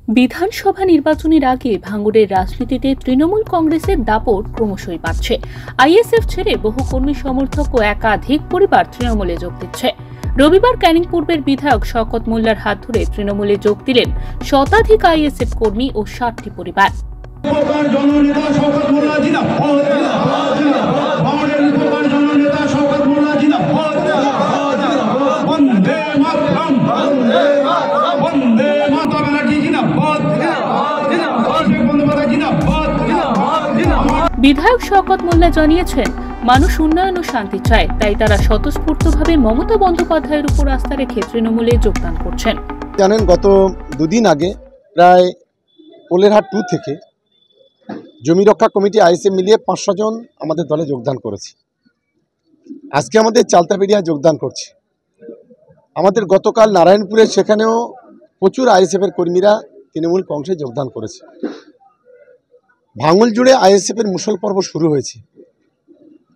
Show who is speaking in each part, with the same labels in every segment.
Speaker 1: বিধানসভা নির্বাচনের আগে ভাঙড়ের রাজনীতিতে তৃণমূল কংগ্রেসের দাপট ক্রমশই বাড়ছে। আইএসএফ ছেড়ে বহু কর্মী সমর্থক ও একাধিক পরিবার তৃণমূলে যোগ দিচ্ছে। রবিবার ক্যানিং পূর্বের বিধায়ক শওকত মোল্লার হাত ধরে তৃণমূলে যোগ দিলেন শতাধিক আইএসএফ কর্মী ও 60টি পরিবার। বিধায়ক শওকত মোল্লা জানিয়েছেন, মানুষ উন্নয়ন ও শান্তি চায়, তাই তারা স্বতঃস্ফূর্তভাবে মমতা বন্দ্যোপাধ্যায়ের উপর আস্থা রেখে তৃণমূলে যোগদান করছেন।
Speaker 2: জানেন, গত দুদিন আগে প্রায় পোলেরহাট 2 থেকে জমি রক্ষা কমিটি আইএসএফ মিলিয়ে 500 জন আমাদের দলে যোগদান করেছে। আজকে আমাদের চালতাবেড়িয়া যোগদান করছে। আমাদের গতকাল নারায়ণপুরে সেখানেও প্রচুর আইএসএফের কর্মীরা তৃণমূল কংগ্রেসে যোগদান করেছে। ভাঙড় জুড়ে আইএসএফের মুসল পর্ব শুরু হয়েছে,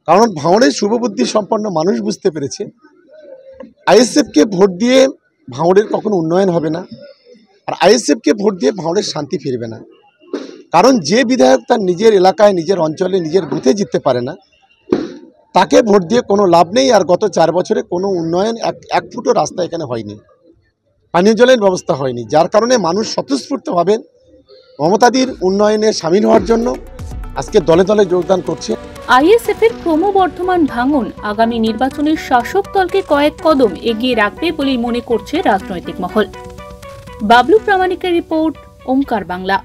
Speaker 2: কারণ ভাঙড়ের শুভবুদ্ধি সম্পন্ন মানুষ বুঝতে পেরেছে আইএসএফকে ভোট দিয়ে ভাঙড়ের কখনো উন্নয়ন হবে না, আর আইএসএফকে ভোট দিয়ে ভাঙড়ের শান্তি ফিরবে না। কারণ যে বিধায়ক তার নিজের এলাকায়, নিজের অঞ্চলে, নিজের বুথে জিততে পারে না, তাকে ভোট দিয়ে কোনো লাভ নেই। আর গত 4 বছরে কোনো উন্নয়ন, এক ফুটও রাস্তা এখানে হয়নি, পানীয় জলের ব্যবস্থা হয়নি, যার কারণে মানুষ স্বতঃস্ফূর্তভাবে মমতাদির উন্নয়নে সামিল হওয়ার জন্য আজকে দলে দলে যোগদান করছে।
Speaker 1: আইএসএফ এর ক্রমবর্ধমান ভাঙন আগামী নির্বাচনের শাসক দলকে কয়েক কদম এগিয়ে রাখবে বলেই মনে করছে রাজনৈতিক মহল। বাবলু প্রামাণিকের রিপোর্ট, ওমকার বাংলা।